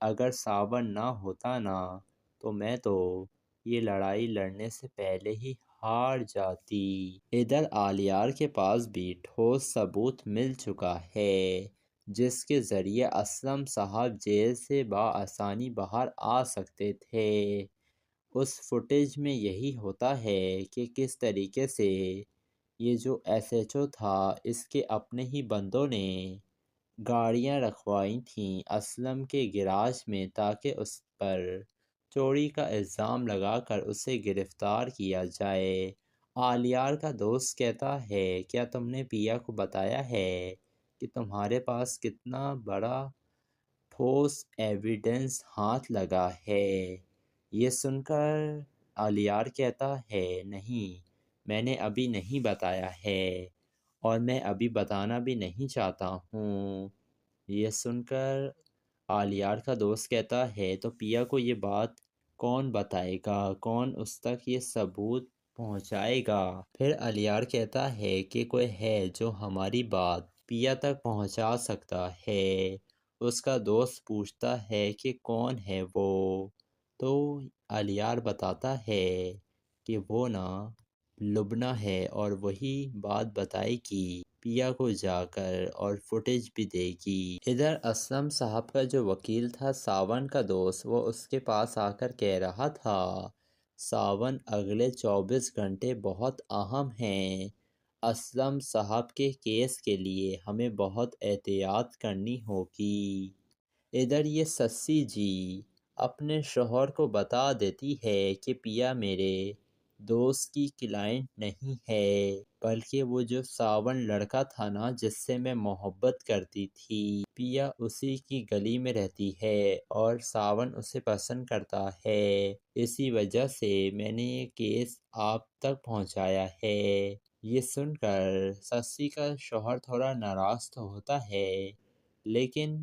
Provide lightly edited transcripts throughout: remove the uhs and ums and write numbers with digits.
اگر ساون نہ ہوتا نا تو میں تو یہ لڑائی لڑنے سے پہلے ہی ہار جاتی۔ ادھر آلیار کے پاس بھی ٹھوس ثبوت مل چکا ہے جس کے ذریعے اسلم صاحب جیل سے بآسانی باہر آ سکتے تھے۔ اس فوٹیج میں یہی ہوتا ہے کہ کس طریقے سے یہ جو ایس ایچ او تھا اس کے اپنے ہی بندوں نے گاڑیاں رکھوائی تھیں اسلم کے گراج میں تاکہ اس پر چوری کا الزام لگا کر اسے گرفتار کیا جائے۔ آلیار کا دوست کہتا ہے کیا تم نے پیا کو بتایا ہے کہ تمہارے پاس کتنا بڑا ٹھوس ایویڈنس ہاتھ لگا ہے؟ یہ سن کر آلیار کہتا ہے نہیں، میں نے ابھی نہیں بتایا ہے اور میں ابھی بتانا بھی نہیں چاہتا ہوں۔ یہ سن کر آلیار کا دوست کہتا ہے تو پیا کو یہ بات کون بتائے گا، کون اس تک یہ ثبوت پہنچائے گا؟ پھر آلیار کہتا ہے کہ کوئی ہے جو ہماری بات پیا تک پہنچا سکتا ہے۔ اس کا دوست پوچھتا ہے کہ کون ہے وہ؟ تو آلیار بتاتا ہے کہ وہ نا لبنہ ہے اور وہی بات بتائے گی پیا کو جا کر اور فوٹیج بھی دے گی۔ ادھر اسلم صاحب کا جو وکیل تھا ساون کا دوست، وہ اس کے پاس آ کر کہہ رہا تھا ساون اگلے 24 گھنٹے بہت اہم ہیں، اسلم صاحب کے کیس کے لیے ہمیں بہت احتیاط کرنی ہوگی۔ ادھر یہ سسی جی اپنے شوہر کو بتا دیتی ہے کہ پیا میرے دوست کی کلائنٹ نہیں ہے بلکہ وہ جو ساون لڑکا تھا نا جس سے میں محبت کرتی تھی، پیا اسی کی گلی میں رہتی ہے اور ساون اسے پسند کرتا ہے، اسی وجہ سے میں نے یہ کیس آپ تک پہنچایا ہے۔ یہ سن کر سسی کا شوہر تھوڑا ناراض تو ہوتا ہے لیکن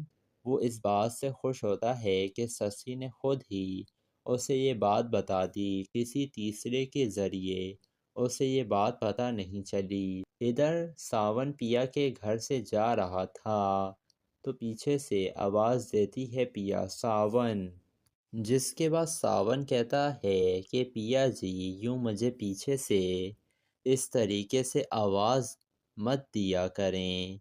وہ اس بات سے خوش ہوتا ہے کہ سسی نے خود ہی اسے یہ بات بتا دی، کسی تیسرے کے ذریعے اسے یہ بات پتہ نہیں چلی۔ ادھر ساون پیا کے گھر سے جا رہا تھا تو پیچھے سے آواز دیتی ہے پیا ساون، جس کے بعد ساون کہتا ہے کہ پیا جی یوں مجھے پیچھے سے اس طریقے سے آواز مت دیا کریں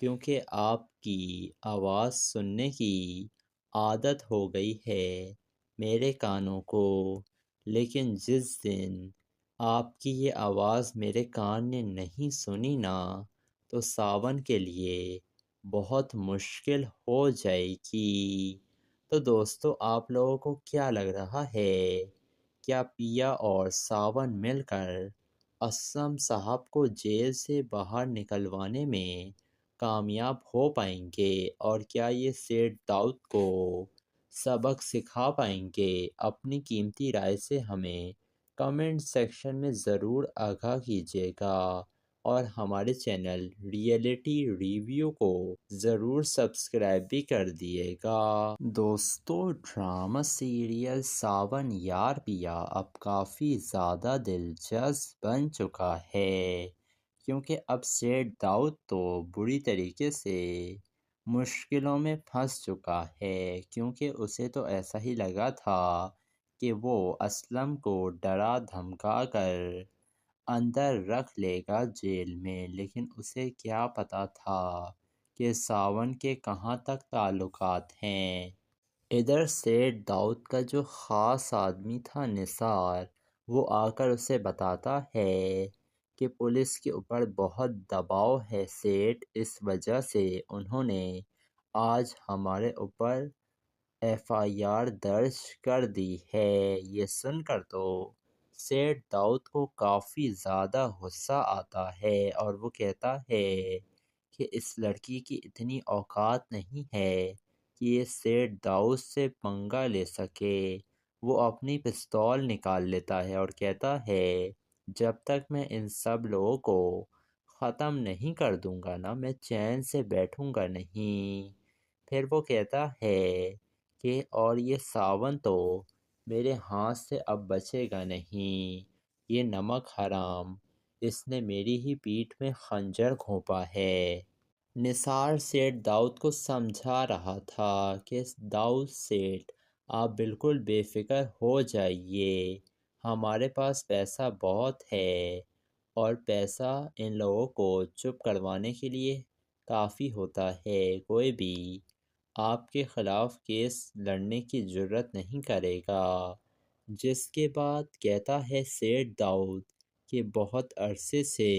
کیونکہ آپ کی آواز سننے کی عادت ہو گئی ہے میرے کانوں کو، لیکن جس دن آپ کی یہ آواز میرے کان نے نہیں سنی نا تو ساون کے لیے بہت مشکل ہو جائے گی۔ تو دوستو آپ لوگوں کو کیا لگ رہا ہے، کیا پیا اور ساون مل کر اسلم صاحب کو جیل سے باہر نکلوانے میں کامیاب ہو پائیں گے اور کیا یہ سیٹھ داؤد کو سبق سکھا پائیں گے؟ اپنی قیمتی رائے سے ہمیں کمنٹ سیکشن میں ضرور آگاہ کیجیے گا اور ہمارے چینل ریئلٹی ریویو کو ضرور سبسکرائب بھی کر دیے گا۔ دوستو ڈرامہ سیریل ساون یار پیا اب کافی زیادہ دلچسپ بن چکا ہے کیونکہ اب سیٹھ داؤد تو بری طریقے سے مشکلوں میں پھنس چکا ہے کیونکہ اسے تو ایسا ہی لگا تھا کہ وہ اسلم کو ڈرا دھمکا کر اندر رکھ لے گا جیل میں، لیکن اسے کیا پتا تھا کہ ساون کے کہاں تک تعلقات ہیں۔ ادھر سیٹھ داؤد کا جو خاص آدمی تھا نثار، وہ آ کر اسے بتاتا ہے کہ پولیس کے اوپر بہت دباؤ ہے سیٹھ، اس وجہ سے انہوں نے آج ہمارے اوپر ایف آئی آر درج کر دی ہے۔ یہ سن کر تو سیٹھ داؤد کو کافی زیادہ غصہ آتا ہے اور وہ کہتا ہے کہ اس لڑکی کی اتنی اوقات نہیں ہے کہ یہ سیٹھ داؤد سے پنگا لے سکے۔ وہ اپنی پستول نکال لیتا ہے اور کہتا ہے جب تک میں ان سب لوگوں کو ختم نہیں کر دوں گا نا میں چین سے بیٹھوں گا نہیں۔ پھر وہ کہتا ہے کہ اور یہ ساون تو میرے ہاتھ سے اب بچے گا نہیں، یہ نمک حرام، اس نے میری ہی پیٹھ میں خنجر گھونپا ہے۔ نثار سیٹھ داؤد کو سمجھا رہا تھا کہ داؤد سیٹھ آپ بالکل بے فکر ہو جائیے، ہمارے پاس پیسہ بہت ہے اور پیسہ ان لوگوں کو چپ کروانے کے لیے کافی ہوتا ہے، کوئی بھی آپ کے خلاف کیس لڑنے کی جرت نہیں کرے گا۔ جس کے بعد کہتا ہے سیٹھ داؤد کہ بہت عرصے سے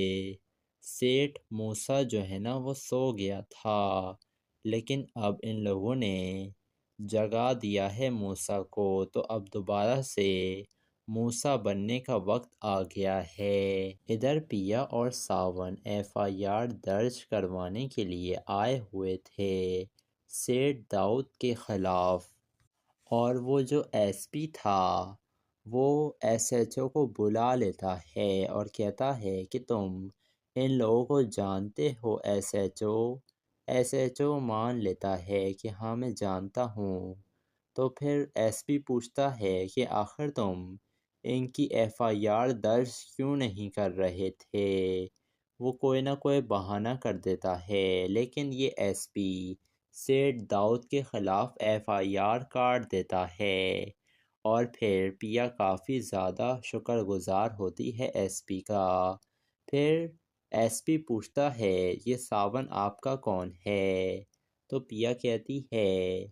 سیٹھ موسیٰ جو ہے نا وہ سو گیا تھا، لیکن اب ان لوگوں نے جگا دیا ہے موسیٰ کو، تو اب دوبارہ سے موسیٰ بننے کا وقت آ گیا ہے۔ ادھر پیا اور ساون FIR درج کروانے کے لیے آئے ہوئے تھے سیٹھ داؤد کے خلاف، اور وہ جو SP تھا وہ SHO کو بلا لیتا ہے اور کہتا ہے کہ تم ان لوگوں کو جانتے ہو SHO مان لیتا ہے کہ ہاں میں جانتا ہوں۔ تو پھر SP پوچھتا ہے کہ آخر تم ان کی FIR درج کیوں نہیں کر رہے تھے؟ وہ کوئی نہ کوئی بہانہ کر دیتا ہے، لیکن یہ SP سیٹھ داؤد کے خلاف FIR کاٹ دیتا ہے، اور پھر پیا کافی زیادہ شکر گزار ہوتی ہے SP کا۔ پھر SP پوچھتا ہے یہ ساون آپ کا کون ہے؟ تو پیا کہتی ہے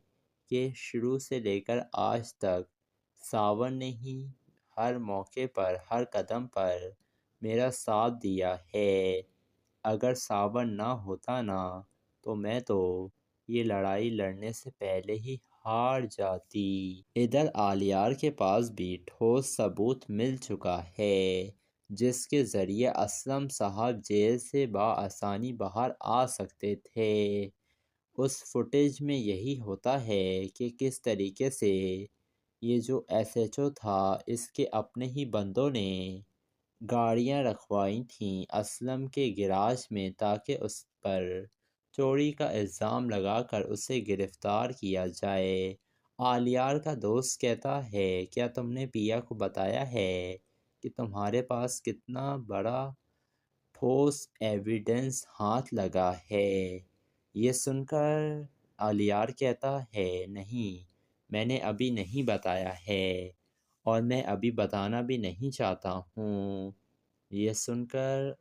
کہ شروع سے لے کر آج تک ساون نے ہی ہر موقع پر ہر قدم پر میرا ساتھ دیا ہے، اگر ساون نہ ہوتا نا تو میں تو یہ لڑائی لڑنے سے پہلے ہی ہار جاتی۔ ادھر آلیار کے پاس بھی ٹھوس ثبوت مل چکا ہے جس کے ذریعے اسلم صاحب جیل سے بآسانی باہر آ سکتے تھے۔ اس فوٹیج میں یہی ہوتا ہے کہ کس طریقے سے یہ جو SHO تھا اس کے اپنے ہی بندوں نے گاڑیاں رکھوائی تھیں اسلم کے گراج میں تاکہ اس پر چوری کا الزام لگا کر اسے گرفتار کیا جائے۔ آلیار کا دوست کہتا ہے کیا تم نے پیا کو بتایا ہے کہ تمہارے پاس کتنا بڑا ٹھوس ایویڈنس ہاتھ لگا ہے؟ یہ سن کر آلیار کہتا ہے نہیں، میں نے ابھی نہیں بتایا ہے اور میں ابھی بتانا بھی نہیں چاہتا ہوں۔ یہ سن کر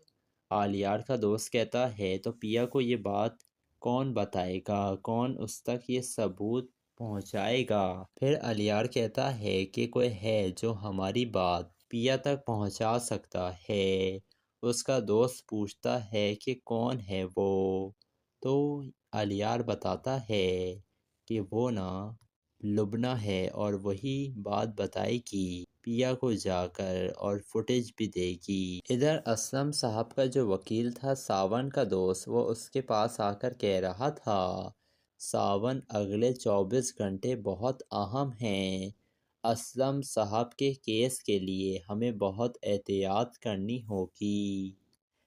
آلیار کا دوست کہتا ہے تو پیا کو یہ بات کون بتائے گا، کون اس تک یہ ثبوت پہنچائے گا؟ پھر آلیار کہتا ہے کہ کوئی ہے جو ہماری بات پیا تک پہنچا سکتا ہے۔ اس کا دوست پوچھتا ہے کہ کون ہے وہ؟ تو آلیار بتاتا ہے کہ وہ نا لبنہ ہے، اور وہی بات بتائے گی پیا کو جا کر اور فوٹیج بھی دے گی۔ ادھر اسلم صاحب کا جو وکیل تھا ساون کا دوست، وہ اس کے پاس آ کر کہہ رہا تھا ساون اگلے 24 گھنٹے بہت اہم ہیں، اسلم صاحب کے کیس کے لیے ہمیں بہت احتیاط کرنی ہوگی۔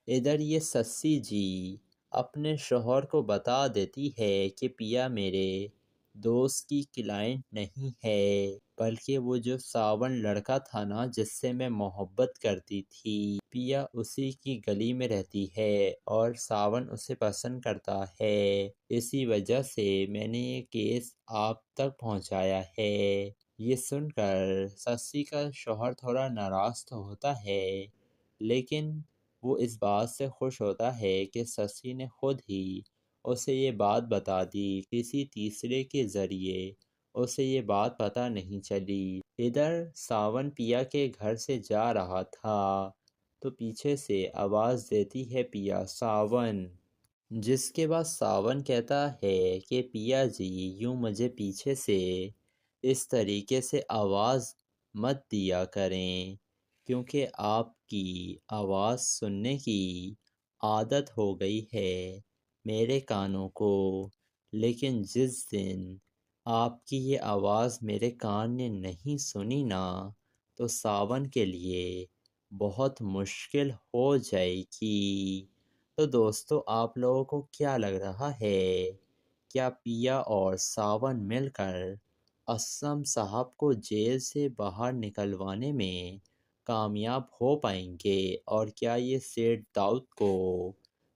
ادھر یہ سسی جی اپنے شوہر کو بتا دیتی ہے کہ پیا میرے دوست کی کلائنٹ نہیں ہے، بلکہ وہ جو ساون لڑکا تھا نا جس سے میں محبت کرتی تھی، پیا اسی کی گلی میں رہتی ہے اور ساون اسے پسند کرتا ہے، اسی وجہ سے میں نے یہ کیس آپ تک پہنچایا ہے۔ یہ سن کر سسی کا شوہر تھوڑا ناراض تو ہوتا ہے، لیکن وہ اس بات سے خوش ہوتا ہے کہ سسی نے خود ہی اسے یہ بات بتا دی، کسی تیسرے کے ذریعے اسے یہ بات پتہ نہیں چلی۔ ادھر ساون پیا کے گھر سے جا رہا تھا تو پیچھے سے آواز دیتی ہے پیا ساون، جس کے بعد ساون کہتا ہے کہ پیا جی یوں مجھے پیچھے سے اس طریقے سے آواز مت دیا کریں، کیونکہ آپ کی آواز سننے کی عادت ہو گئی ہے میرے کانوں کو، لیکن جس دن آپ کی یہ آواز میرے کان نے نہیں سنی نا تو ساون کے لیے بہت مشکل ہو جائے گی۔ تو دوستو آپ لوگوں کو کیا لگ رہا ہے، کیا پیا اور ساون مل کر اسلم صاحب کو جیل سے باہر نکلوانے میں کامیاب ہو پائیں گے، اور کیا یہ سیٹھ داؤد کو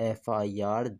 FIR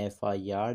FIR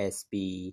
SP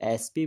SP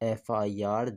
FIR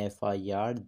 FIR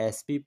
SP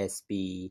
SP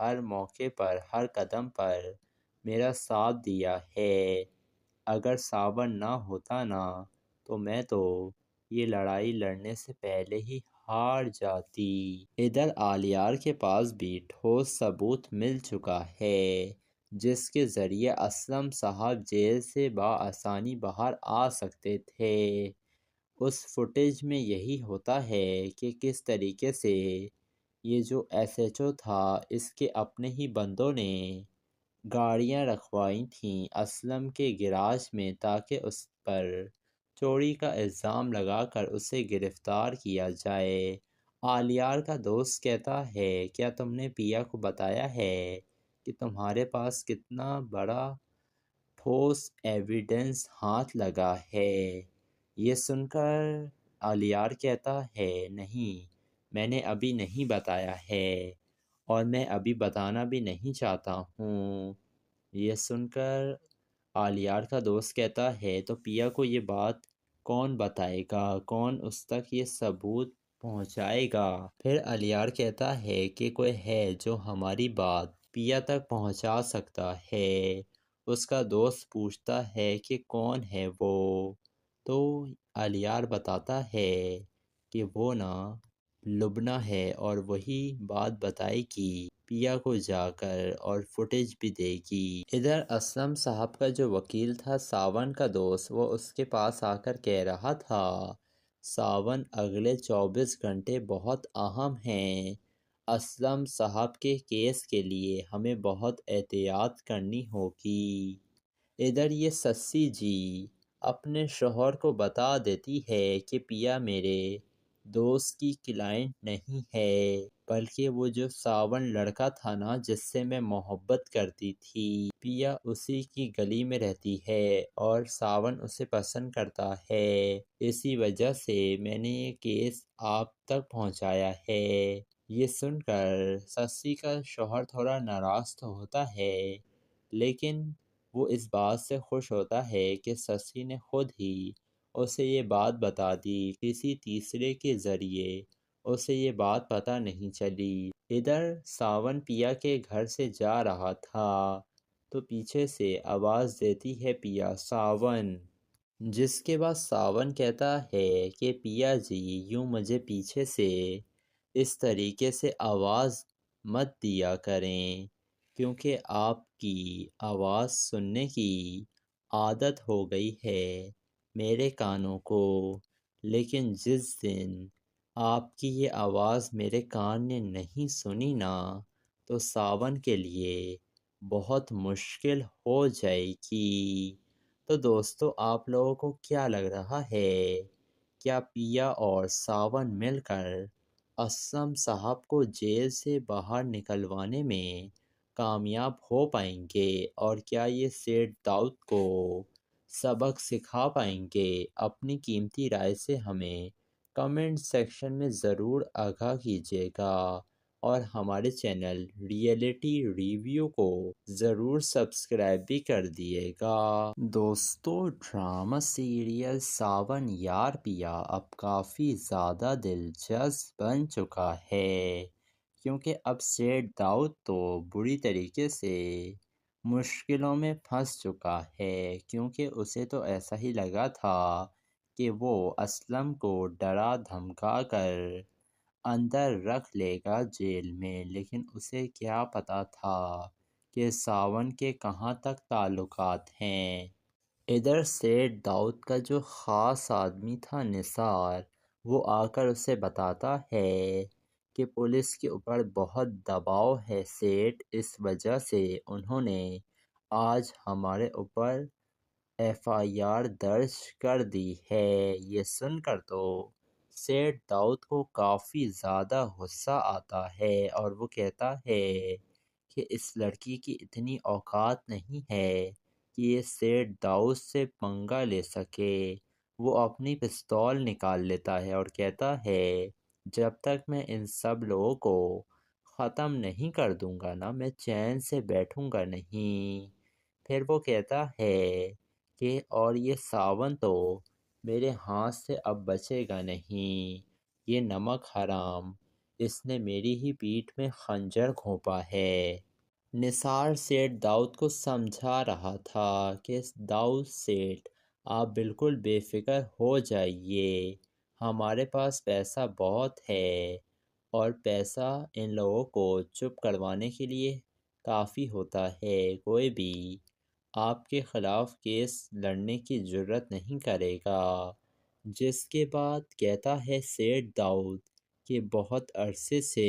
ہر موقع پر ہر قدم پر میرا ساتھ دیا ہے۔ اگر ساون نہ ہوتا نا تو میں تو یہ لڑائی لڑنے سے پہلے ہی ہار جاتی۔ ادھر آلیار کے پاس بھی ٹھوس ثبوت مل چکا ہے جس کے ذریعے اسلم صاحب جیل سے بآسانی باہر آ سکتے تھے۔ اس فوٹیج میں یہی ہوتا ہے کہ کس طریقے سے یہ جو ایس ایچ او تھا اس کے اپنے ہی بندوں نے گاڑیاں رکھوائی تھیں اسلم کے گراج میں تاکہ اس پر چوری کا الزام لگا کر اسے گرفتار کیا جائے۔ آلیار کا دوست کہتا ہے کیا تم نے پیا کو بتایا ہے کہ تمہارے پاس کتنا بڑا ٹھوس ایویڈنس ہاتھ لگا ہے؟ یہ سن کر آلیار کہتا ہے نہیں، میں نے ابھی نہیں بتایا ہے اور میں ابھی بتانا بھی نہیں چاہتا ہوں۔ یہ سن کر آلیار کا دوست کہتا ہے تو پیا کو یہ بات کون بتائے گا، کون اس تک یہ ثبوت پہنچائے گا؟ پھر آلیار کہتا ہے کہ کوئی ہے جو ہماری بات پیا تک پہنچا سکتا ہے۔ اس کا دوست پوچھتا ہے کہ کون ہے وہ؟ تو آلیار بتاتا ہے کہ وہ نا لبنہ ہے اور وہی بات بتائے گی پیا کو جا کر اور فوٹیج بھی دے گی۔ ادھر اسلم صاحب کا جو وکیل تھا ساون کا دوست، وہ اس کے پاس آ کر کہہ رہا تھا ساون اگلے 24 گھنٹے بہت اہم ہیں، اسلم صاحب کے کیس کے لیے ہمیں بہت احتیاط کرنی ہوگی۔ ادھر یہ سسی جی اپنے شوہر کو بتا دیتی ہے کہ پیا میرے دوست کی کلائنٹ نہیں ہے بلکہ وہ جو ساون لڑکا تھا نا جس سے میں محبت کرتی تھی، پیا اسی کی گلی میں رہتی ہے اور ساون اسے پسند کرتا ہے، اسی وجہ سے میں نے یہ کیس آپ تک پہنچایا ہے۔ یہ سن کر سسی کا شوہر تھوڑا ناراض تو ہوتا ہے لیکن وہ اس بات سے خوش ہوتا ہے کہ سسی نے خود ہی اسے یہ بات بتا دی، کسی تیسرے کے ذریعے اسے یہ بات پتہ نہیں چلی۔ ادھر ساون پیا کے گھر سے جا رہا تھا تو پیچھے سے آواز دیتی ہے پیا ساون، جس کے بعد ساون کہتا ہے کہ پیا جی یوں مجھے پیچھے سے اس طریقے سے آواز مت دیا کریں کیونکہ آپ کی آواز سننے کی عادت ہو گئی ہے میرے کانوں کو، لیکن جس دن آپ کی یہ آواز میرے کان نے نہیں سنی نا تو ساون کے لیے بہت مشکل ہو جائے گی۔ تو دوستو آپ لوگوں کو کیا لگ رہا ہے، کیا پیا اور ساون مل کر اسلم صاحب کو جیل سے باہر نکلوانے میں کامیاب ہو پائیں گے اور کیا یہ سیٹھ داؤد کو سبق سکھا پائیں گے؟ اپنی قیمتی رائے سے ہمیں کمنٹ سیکشن میں ضرور آگاہ کیجیے گا اور ہمارے چینل ریئلٹی ریویو کو ضرور سبسکرائب بھی کر دیے گا۔ دوستو ڈرامہ سیریل ساون یار پیا اب کافی زیادہ دلچسپ بن چکا ہے کیونکہ اب سیٹھ داؤد تو بری طریقے سے مشکلوں میں پھنس چکا ہے کیونکہ اسے تو ایسا ہی لگا تھا کہ وہ اسلم کو ڈرا دھمکا کر اندر رکھ لے گا جیل میں، لیکن اسے کیا پتا تھا کہ ساون کے کہاں تک تعلقات ہیں۔ ادھر سیٹھ داؤد کا جو خاص آدمی تھا نثار، وہ آ کر اسے بتاتا ہے کہ پولیس کے اوپر بہت دباؤ ہے سیٹھ، اس وجہ سے انہوں نے آج ہمارے اوپر ایف آئی آر درج کر دی ہے۔ یہ سن کر تو سیٹھ داؤد کو کافی زیادہ غصہ آتا ہے اور وہ کہتا ہے کہ اس لڑکی کی اتنی اوقات نہیں ہے کہ یہ سیٹھ داؤد سے پنگا لے سکے۔ وہ اپنی پستول نکال لیتا ہے اور کہتا ہے جب تک میں ان سب لوگوں کو ختم نہیں کر دوں گا نا میں چین سے بیٹھوں گا نہیں۔ پھر وہ کہتا ہے کہ اور یہ ساون تو میرے ہاتھ سے اب بچے گا نہیں، یہ نمک حرام اس نے میری ہی پیٹھ میں خنجر گھونپا ہے۔ نثار سیٹھ داؤد کو سمجھا رہا تھا کہ داؤد سیٹھ آپ بالکل بے فکر ہو جائیے، ہمارے پاس پیسہ بہت ہے اور پیسہ ان لوگوں کو چپ کروانے کے لیے کافی ہوتا ہے، کوئی بھی آپ کے خلاف کیس لڑنے کی جرت نہیں کرے گا۔ جس کے بعد کہتا ہے سیٹھ داؤد کہ بہت عرصے سے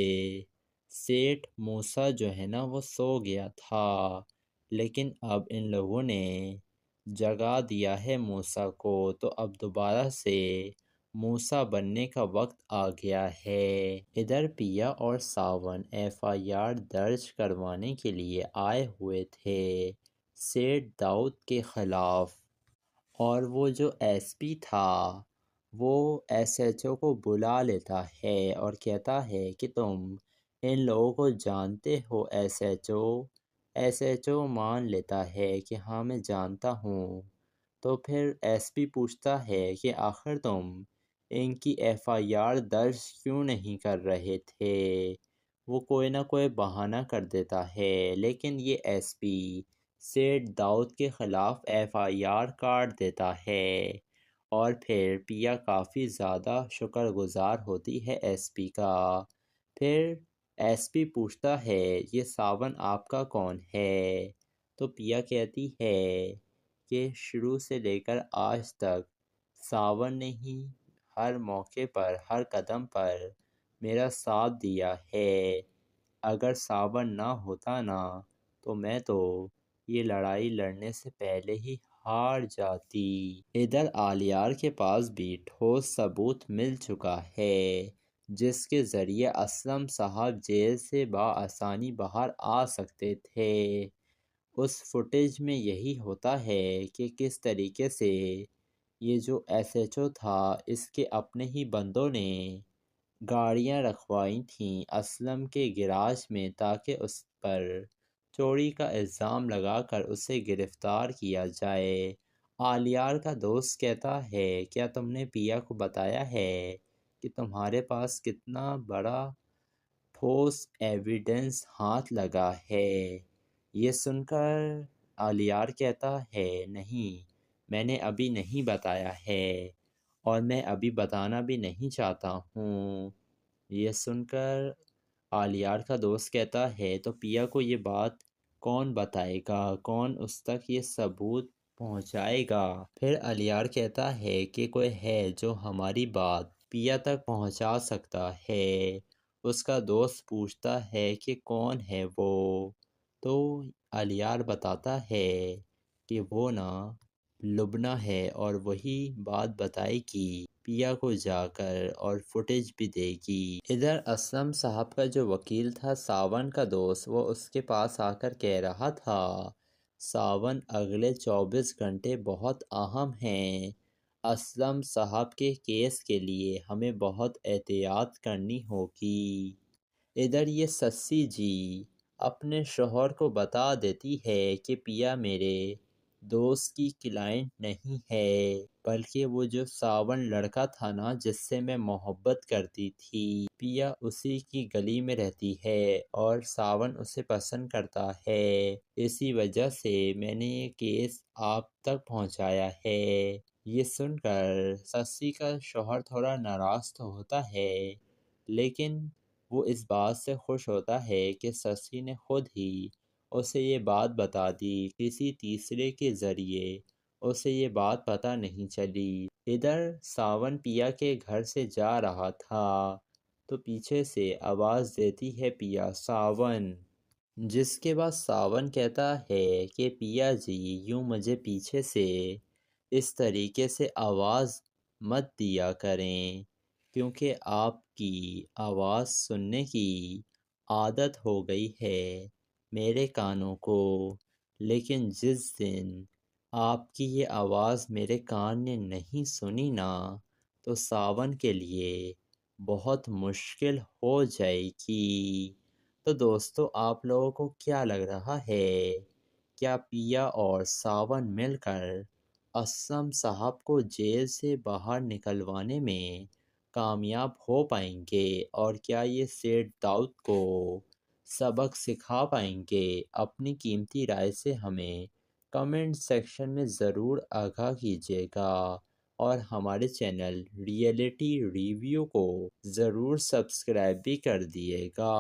سیٹھ موسیٰ جو ہے نا وہ سو گیا تھا، لیکن اب ان لوگوں نے جگا دیا ہے موسیٰ کو، تو اب دوبارہ سے موسیٰ بننے کا وقت آ گیا ہے۔ ادھر پیا اور ساون FIR درج کروانے کے لیے آئے ہوئے تھے سیٹھ داؤد کے خلاف، اور وہ جو SP تھا وہ SHO کو بلا لیتا ہے اور کہتا ہے کہ تم ان لوگوں کو جانتے ہو SHO مان لیتا ہے کہ ہاں میں جانتا ہوں۔ تو پھر SP پوچھتا ہے کہ آخر تم ان کی FIR درج کیوں نہیں کر رہے تھے؟ وہ کوئی نہ کوئی بہانہ کر دیتا ہے، لیکن یہ SP سیٹھ داؤد کے خلاف FIR کاٹ دیتا ہے، اور پھر پیا کافی زیادہ شکر گزار ہوتی ہے SP کا۔ پھر SP پوچھتا ہے یہ ساون آپ کا کون ہے؟ تو پیا کہتی ہے کہ شروع سے لے کر آج تک ساون نے ہی ہر موقع پر ہر قدم پر میرا ساتھ دیا ہے، اگر ساون نہ ہوتا نا تو میں تو یہ لڑائی لڑنے سے پہلے ہی ہار جاتی۔ ادھر آلیار کے پاس بھی ٹھوس ثبوت مل چکا ہے جس کے ذریعے اسلم صاحب جیل سے بآسانی باہر آ سکتے تھے۔ اس فوٹیج میں یہی ہوتا ہے کہ کس طریقے سے یہ جو SHO تھا اس کے اپنے ہی بندوں نے گاڑیاں رکھوائی تھیں اسلم کے گراج میں تاکہ اس پر چوری کا الزام لگا کر اسے گرفتار کیا جائے۔ آلیار کا دوست کہتا ہے کیا تم نے پیا کو بتایا ہے کہ تمہارے پاس کتنا بڑا ٹھوس ایویڈنس ہاتھ لگا ہے؟ یہ سن کر آلیار کہتا ہے نہیں، میں نے ابھی نہیں بتایا ہے اور میں ابھی بتانا بھی نہیں چاہتا ہوں۔ یہ سن کر آلیار کا دوست کہتا ہے تو پیا کو یہ بات کون بتائے گا، کون اس تک یہ ثبوت پہنچائے گا؟ پھر آلیار کہتا ہے کہ کوئی ہے جو ہماری بات پیا تک پہنچا سکتا ہے۔ اس کا دوست پوچھتا ہے کہ کون ہے وہ؟ تو آلیار بتاتا ہے کہ وہ نا لبنہ ہے اور وہی بات بتائے گی پیا کو جا کر اور فوٹیج بھی دے گی۔ ادھر اسلم صاحب کا جو وکیل تھا ساون کا دوست، وہ اس کے پاس آ کر کہہ رہا تھا ساون اگلے 24 گھنٹے بہت اہم ہیں، اسلم صاحب کے کیس کے لیے ہمیں بہت احتیاط کرنی ہوگی۔ ادھر یہ سسی جی اپنے شوہر کو بتا دیتی ہے کہ پیا میرے دوست کی کلائنٹ نہیں ہے، بلکہ وہ جو ساون لڑکا تھا نا جس سے میں محبت کرتی تھی، پیا اسی کی گلی میں رہتی ہے اور ساون اسے پسند کرتا ہے، اسی وجہ سے میں نے یہ کیس آپ تک پہنچایا ہے۔ یہ سن کر سسی کا شوہر تھوڑا ناراض تو ہوتا ہے، لیکن وہ اس بات سے خوش ہوتا ہے کہ سسی نے خود ہی اسے یہ بات بتا دی، کسی تیسرے کے ذریعے اسے یہ بات پتہ نہیں چلی۔ ادھر ساون پیا کے گھر سے جا رہا تھا تو پیچھے سے آواز دیتی ہے پیا ساون، جس کے بعد ساون کہتا ہے کہ پیا جی یوں مجھے پیچھے سے اس طریقے سے آواز مت دیا کریں، کیونکہ آپ کی آواز سننے کی عادت ہو گئی ہے میرے کانوں کو، لیکن جس دن آپ کی یہ آواز میرے کان نے نہیں سنی نا تو ساون کے لیے بہت مشکل ہو جائے گی۔ تو دوستو آپ لوگوں کو کیا لگ رہا ہے، کیا پیا اور ساون مل کر اسلم صاحب کو جیل سے باہر نکلوانے میں کامیاب ہو پائیں گے اور کیا یہ سیٹ داؤد کو سبق سکھا پائیں گے؟ اپنی قیمتی رائے سے ہمیں کمنٹ سیکشن میں ضرور آگاہ کیجیے گا اور ہمارے چینل ریئلٹی ریویو کو ضرور سبسکرائب بھی کر دیے گا۔